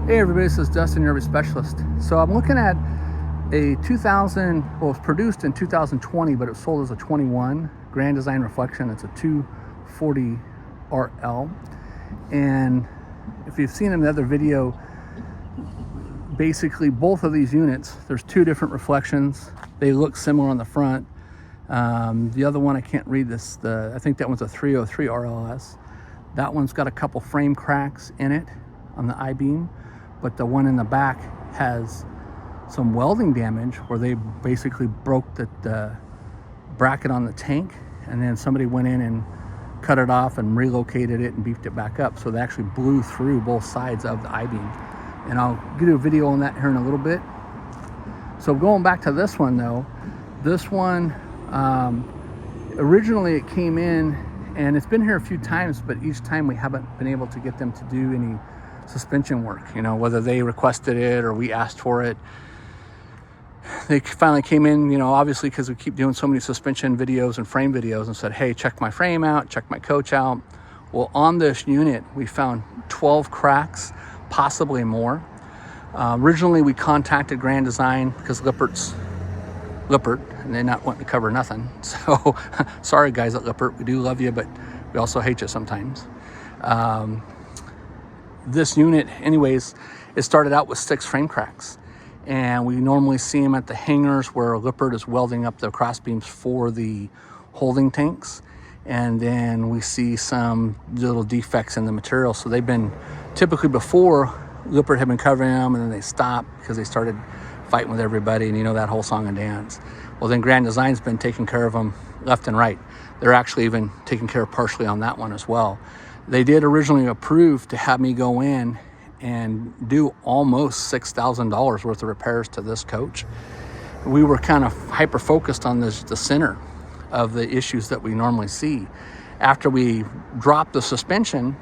Hey everybody, this is Dustin, your specialist. So I'm looking at a 2000, well, it was produced in 2020, but it was sold as a 21 Grand Design Reflection. It's a 240 RL. And if you've seen another video, basically both of these units, there's two different reflections. They look similar on the front. The other one, I can't read this. I think that one's a 303 RLS. That one's got a couple frame cracks in it on the I-beam, but the one in the back has some welding damage where they basically broke the bracket on the tank, and then somebody went in and cut it off and relocated it and beefed it back up. So they actually blew through both sides of the I-beam. And I'll do a video on that here in a little bit. So going back to this one though, this one, originally it came in, and it's been here a few times, but each time we haven't been able to get them to do any suspension work, you know, whether they requested it or we asked for it. They finally came in, you know, obviously because we keep doing so many suspension videos and frame videos, and said, hey, check my frame out, check my coach out. Well, on this unit, we found 12 cracks, possibly more. Originally, we contacted Grand Design because Lippert, and they're not wanting to cover nothing. So, sorry guys at Lippert, we do love you, but we also hate you sometimes. This unit, anyways, it started out with 6 frame cracks. And we normally see them at the hangars where Lippert is welding up the cross beams for the holding tanks. And then we see some little defects in the material. So they've been, typically before, Lippert had been covering them, and then they stopped because they started fighting with everybody, and you know that whole song and dance. Well, then Grand Design's been taking care of them left and right. They're actually even taking care of partially on that one as well. They did originally approve to have me go in and do almost $6,000 worth of repairs to this coach. We were kind of hyper focused on the center of the issues that we normally see. After we dropped the suspension,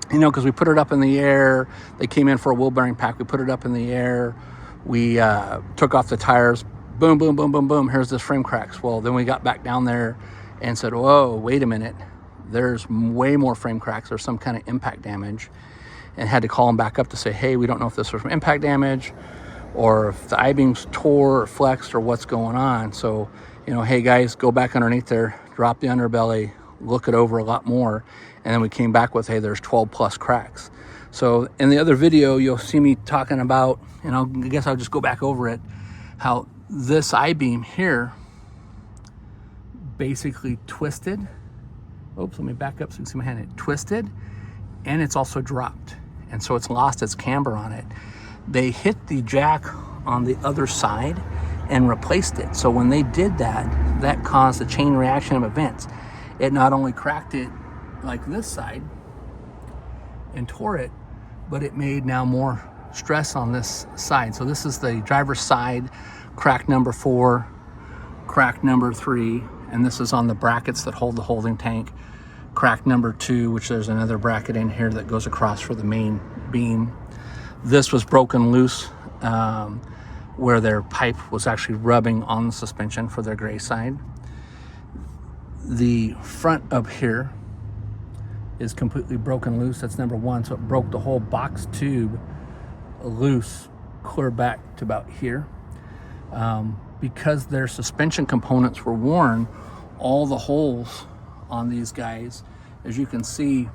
you know, because we put it up in the air, they came in for a wheel bearing pack, we put it up in the air, we took off the tires, boom, boom, boom, boom, boom, here's this frame cracks. Well, then we got back down there and said, whoa, wait a minute, there's way more frame cracks, there's some kind of impact damage, and had to call them back up to say, hey, we don't know if this was from impact damage or if the I-beams tore or flexed or what's going on. So, you know, hey guys, go back underneath there, drop the underbelly, look it over a lot more. And then we came back with, hey, there's 12 plus cracks. So in the other video, you'll see me talking about, and I guess I'll just go back over it, how this I-beam here basically twisted. Oops, let me back up so you can see my hand. It twisted, and it's also dropped. And so it's lost its camber on it. They hit the jack on the other side and replaced it. So when they did that, that caused a chain reaction of events. It not only cracked it like this side and tore it, but it made now more stress on this side. So this is the driver's side, crack number 4, crack number 3, and this is on the brackets that hold the holding tank. Crack number 2, which there's another bracket in here that goes across for the main beam. This was broken loose where their pipe was actually rubbing on the suspension for their gray side. The front up here is completely broken loose. That's number 1. So it broke the whole box tube loose, clear back to about here. Because their suspension components were worn, all the holes on these guys, as you can see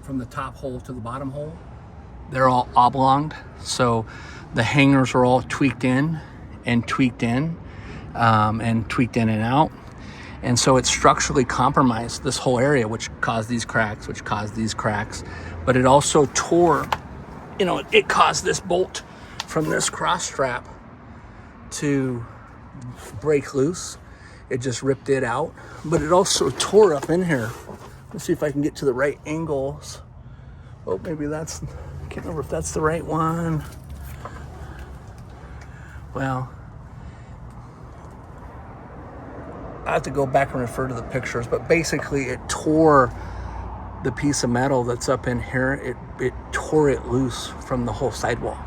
from the top hole to the bottom hole, they're all oblonged. So the hangers are all tweaked in and tweaked in and out. And so it structurally compromised this whole area, which caused these cracks, but it also tore, you know, it caused this bolt from this cross strap to break loose. It just ripped it out, but it also tore up in here. Let's see if I can get to the right angles. Oh, maybe that's, I can't remember if that's the right one. Well, I have to go back and refer to the pictures, but basically it tore the piece of metal that's up in here. It tore it loose from the whole sidewall.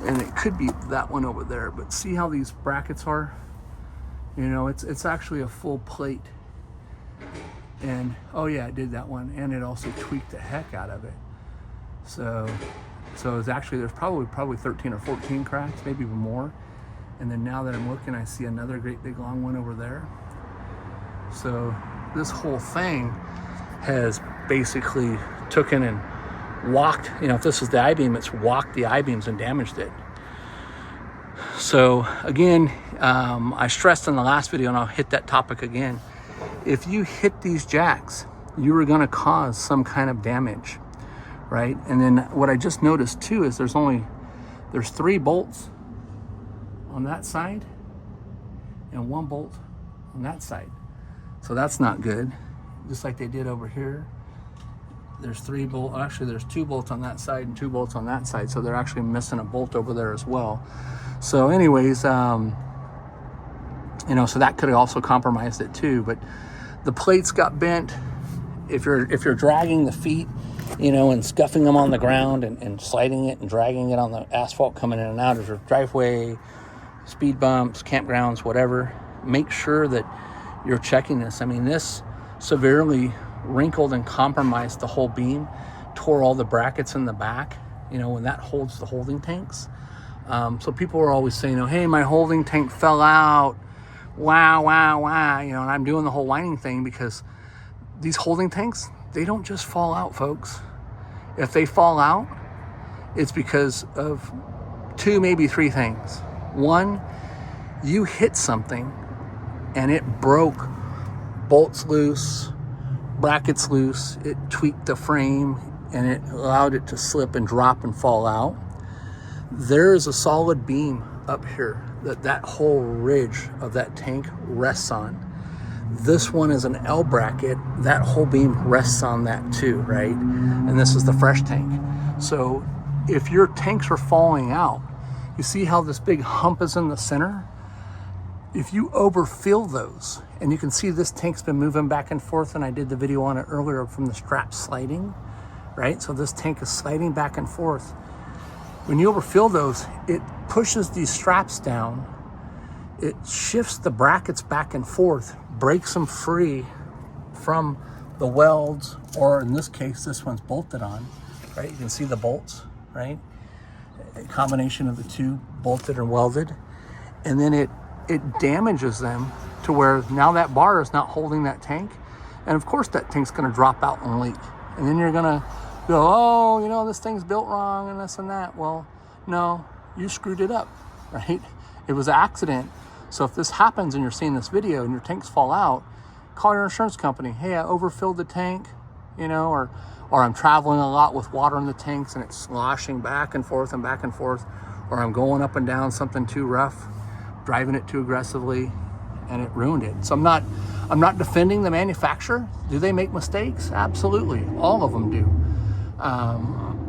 And it could be that one over there, but see how these brackets are? You know, it's actually a full plate. And oh yeah, it did that one, and it also tweaked the heck out of it. So So it's actually, there's probably 13 or 14 cracks, maybe even more. And then now that I'm looking, I see another great big long one over there. So this whole thing has basically taken and walked, if this is the I-beam, it's walked the I-beams and damaged it. So again, I stressed in the last video, and I'll hit that topic again. If you hit these jacks, you are going to cause some kind of damage, right? And then what I just noticed too is there's 3 bolts on that side and 1 bolt on that side. So that's not good. Just like they did over here. There's 3 bolts, actually there's 2 bolts on that side and 2 bolts on that side. So they're actually missing a bolt over there as well. So anyways, so that could have also compromised it too. But the plates got bent. If you're dragging the feet, and scuffing them on the ground and sliding it and dragging it on the asphalt coming in and out of your driveway, speed bumps, campgrounds, whatever, make sure that you're checking this. I mean, this severely wrinkled and compromised the whole beam, tore all the brackets in the back, when that holds the holding tanks. So people are always saying, hey, my holding tank fell out. Wow, and I'm doing the whole whining thing because these holding tanks, they don't just fall out, folks. If they fall out, it's because of 2, maybe 3 things. 1, you hit something and it broke bolts loose, brackets loose, it tweaked the frame and it allowed it to slip and drop and fall out. There is a solid beam up here that whole ridge of that tank rests on. This one is an L bracket. That whole beam rests on that too, right? And this is the fresh tank. So if your tanks are falling out, you see how this big hump is in the center? If you overfill those, and you can see this tank's been moving back and forth, and I did the video on it earlier from the strap sliding, right? So this tank is sliding back and forth. When you overfill those, it pushes these straps down, it shifts the brackets back and forth, breaks them free from the welds, or in this case, this one's bolted on, right? You can see the bolts, right? A combination of the 2 bolted and welded. And then it damages them to where now that bar is not holding that tank. And of course that tank's gonna drop out and leak. And then you're gonna go, oh, this thing's built wrong and this and that. Well, no, you screwed it up, right? It was an accident. So if this happens and you're seeing this video and your tanks fall out, call your insurance company. Hey, I overfilled the tank, or I'm traveling a lot with water in the tanks and it's sloshing back and forth, or I'm going up and down something too rough, driving it too aggressively, and it ruined it. So I'm not defending the manufacturer. Do they make mistakes? Absolutely, all of them do.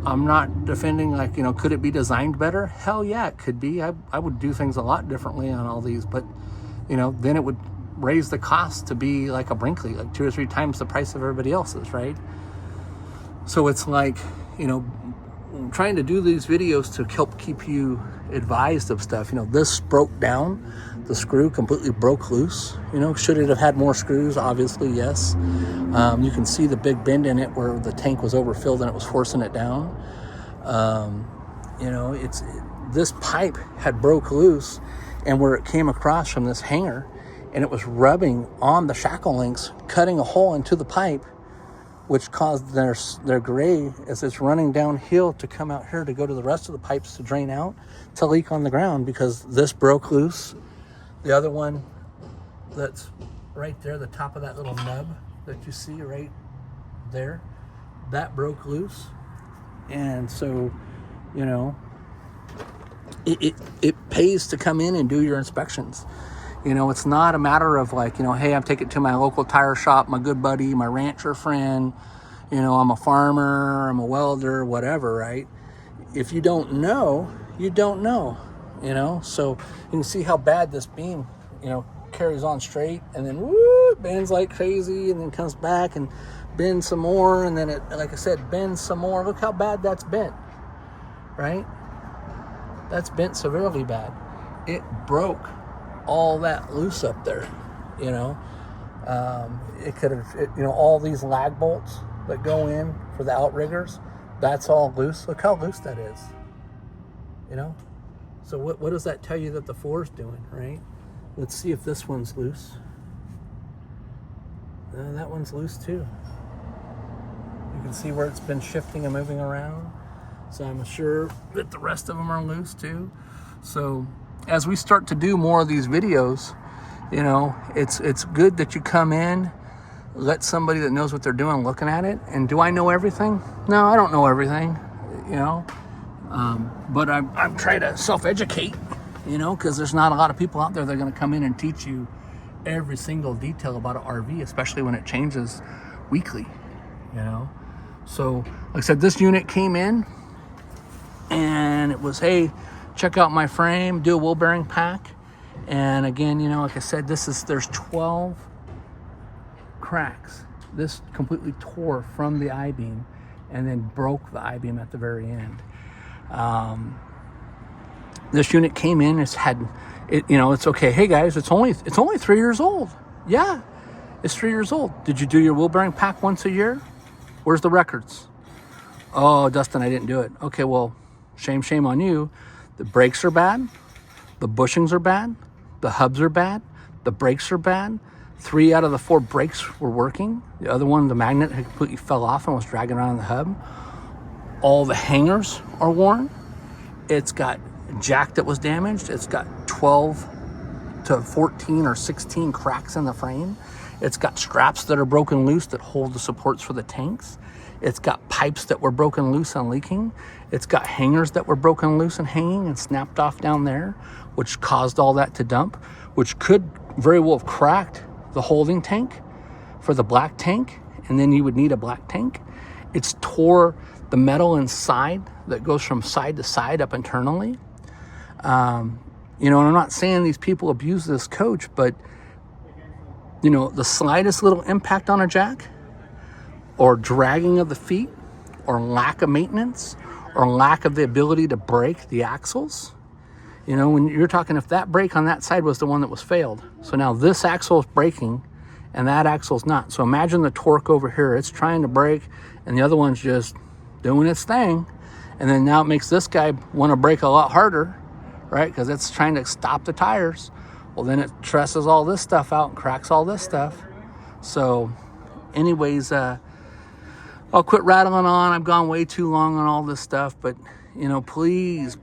I'm not defending, could it be designed better? Hell yeah, it could be. I would do things a lot differently on all these, but then it would raise the cost to be like a Brinkley, like 2 or 3 times the price of everybody else's, right? So it's like, trying to do these videos to help keep you advised of stuff. This broke down, the screw completely broke loose. Should it have had more screws? Obviously, yes. You can see the big bend in it where the tank was overfilled and it was forcing it down. This pipe had broke loose, and where it came across from this hanger, and it was rubbing on the shackle links, cutting a hole into the pipe, which caused their gray, as it's running downhill to come out here to go to the rest of the pipes to drain out, to leak on the ground because this broke loose. The other one that's right there, the top of that little nub that you see right there, that broke loose. And so, it pays to come in and do your inspections. It's not a matter of hey, I'm taking it to my local tire shop, my good buddy, my rancher friend, I'm a farmer, I'm a welder, whatever, right? If you don't know, you don't know, So you can see how bad this beam, carries on straight and then woo, bends like crazy and then comes back and bends some more. And then it, like I said, bends some more. Look how bad that's bent, right? That's bent severely bad. It broke all that loose up there, it could have, all these lag bolts that go in for the outriggers, That's all loose. Look how loose that is, you know? So what does that tell you that the floor's doing, right? Let's see if this one's loose. That one's loose too. You can see where it's been shifting and moving around. So I'm sure that the rest of them are loose too. So as we start to do more of these videos, you know, it's good that you come in, let somebody that knows what they're doing looking at it. And do I know everything? No, I don't know everything, you know. But I'm trying to self-educate, you know, because there's not a lot of people out there that are going to come in and teach you every single detail about an RV, especially when it changes weekly, you know. So, like I said, this unit came in and it was, hey, check out my frame, do a wheel bearing pack. And again, you know, like I said, there's 12 cracks. This completely tore from the I-beam and then broke the I-beam at the very end. This unit came in, it's okay. Hey guys, it's only 3 years old. Yeah, it's 3 years old. Did you do your wheel bearing pack once a year? Where's the records? Oh, Dustin, I didn't do it. Okay, well, shame on you. The brakes are bad. The bushings are bad. The hubs are bad. The brakes are bad. 3 out of the 4 brakes were working. The other one, the magnet, had completely fell off and was dragging around the hub. All the hangers are worn. It's got a jack that was damaged. It's got 12 to 14 or 16 cracks in the frame. It's got straps that are broken loose that hold the supports for the tanks. It's got pipes that were broken loose and leaking. It's got hangers that were broken loose and hanging and snapped off down there, which caused all that to dump, which could very well have cracked the holding tank for the black tank, and then you would need a black tank. It's tore the metal inside that goes from side to side up internally. You know, and I'm not saying these people abuse this coach, but you know, the slightest little impact on a jack or dragging of the feet or lack of maintenance or lack of the ability to brake the axles, you know, when you're talking, if that brake on that side was the one that was failed, so now this axle is braking and that axle's not. So imagine the torque over here. It's trying to brake and the other one's just doing its thing. And then now it makes this guy want to brake a lot harder, right? Because it's trying to stop the tires. Well, then it tresses all this stuff out and cracks all this stuff. So anyways, I'll quit rattling on. I've gone way too long on all this stuff, but you know, please,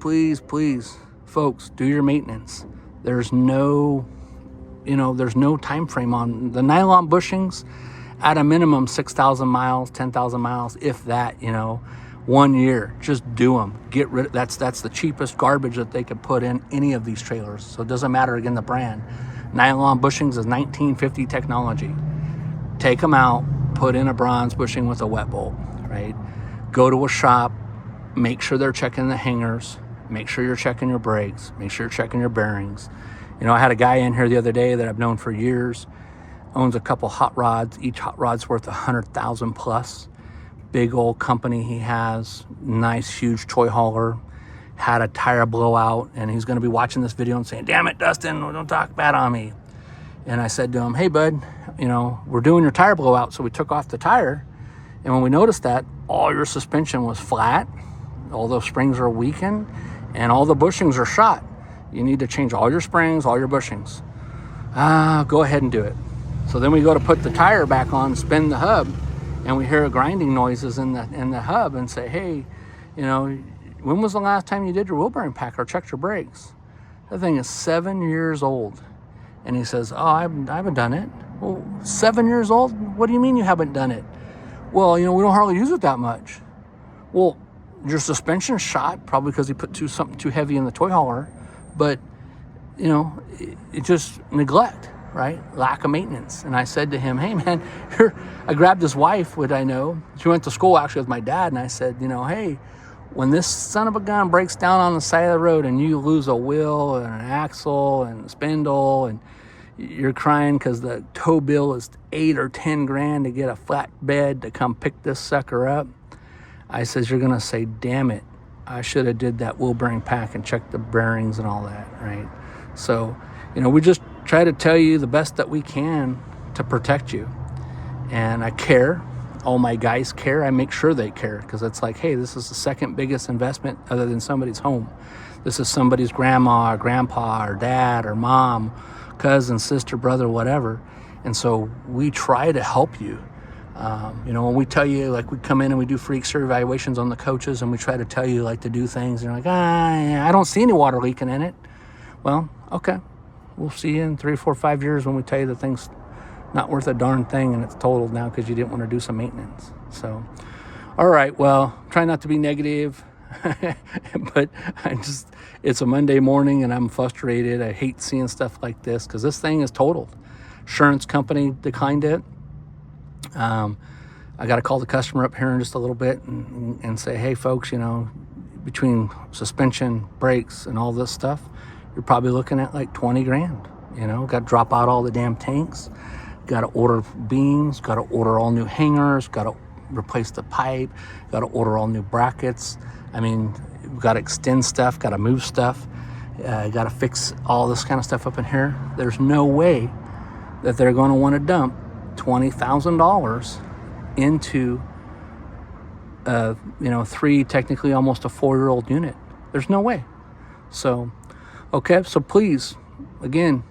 folks, do your maintenance. There's no time frame on the nylon bushings. At a minimum, 6,000 miles, 10,000 miles, if that, you know, 1 year. Just do them. Get rid of that's the cheapest garbage that they could put in any of these trailers. So it doesn't matter, again, the brand. Nylon bushings is 1950 technology. Take them out, put in a bronze bushing with a wet bolt, right? Go to a shop, make sure they're checking the hangers, make sure you're checking your brakes, make sure you're checking your bearings. You know, I had a guy in here the other day that I've known for years, owns a couple hot rods. Each hot rod's worth $100,000 plus. Big old company he has, nice huge toy hauler, had a tire blowout, and he's going to be watching this video and saying, damn it, Dustin, don't talk bad on me. And I said to him, hey bud, you know, we're doing your tire blowout. So we took off the tire, and when we noticed that, all your suspension was flat, all the springs are weakened, and all the bushings are shot. You need to change all your springs, all your bushings. Go ahead and do it. So then we go to put the tire back on, spin the hub, and we hear grinding noises in the hub and say, hey, you know, when was the last time you did your wheel bearing pack or checked your brakes? That thing is 7 years old. And he says, oh, I haven't done it. Well, 7 years old? What do you mean you haven't done it? Well, you know, we don't hardly use it that much. Well, your suspension's shot, probably because he put something too heavy in the toy hauler. But, you know, it just neglect, right? Lack of maintenance. And I said to him, hey, man, I grabbed his wife, what I know. She went to school, actually, with my dad. And I said, you know, hey, when this son of a gun breaks down on the side of the road and you lose a wheel and an axle and a spindle and you're crying because the tow bill is 8 or 10 grand to get a flatbed to come pick this sucker up, I says, you're going to say, damn it, I should have did that wheel bearing pack and checked the bearings and all that, right? So, you know, we just try to tell you the best that we can to protect you. And I care all my guys care. I make sure they care, because it's like, hey, this is the second biggest investment other than somebody's home. This is somebody's grandma or grandpa or dad or mom, cousin, sister, brother, whatever. And so we try to help you. When we tell you, like, we come in and we do free exterior evaluations on the coaches, and we try to tell you, like, to do things, and you're like, I don't see any water leaking in it. Well, okay, we'll see you in 3, 4, 5 years when we tell you the thing's not worth a darn thing and it's totaled now because you didn't want to do some maintenance. So, all right, well, try not to be negative, but it's a Monday morning and I'm frustrated. I hate seeing stuff like this because this thing is totaled. Insurance company declined it. I got to call the customer up here in just a little bit and say, hey, folks, between suspension, brakes, and all this stuff, you're probably looking at like 20 grand. Got to drop out all the damn tanks, got to order beams, got to order all new hangers, got to replace the pipe, got to order all new brackets. We've got to extend stuff, got to move stuff, got to fix all this kind of stuff up in here. There's no way that they're going to want to dump $20,000 into three, technically almost a 4-year-old unit. There's no way. So, okay, so please, again,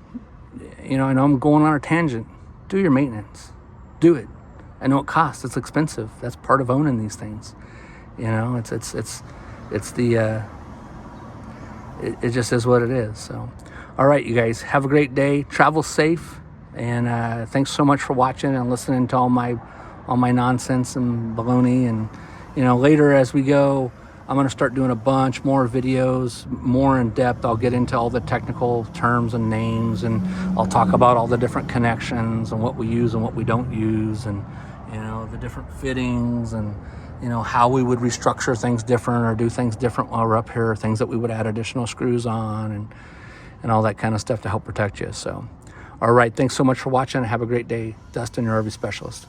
I know I'm going on a tangent. Do your maintenance. Do it. I know it costs. It's expensive. That's part of owning these things. It just is what it is. So, all right, you guys, have a great day. Travel safe. And thanks so much for watching and listening to all my nonsense and baloney. And later as we go, I'm going to start doing a bunch more videos, more in depth. I'll get into all the technical terms and names, and I'll talk about all the different connections and what we use and what we don't use, and the different fittings, and how we would restructure things different or do things different while we're up here, things that we would add additional screws on, and all that kind of stuff to help protect you. So. All right, thanks so much for watching. Have a great day. Dustin, your RV specialist.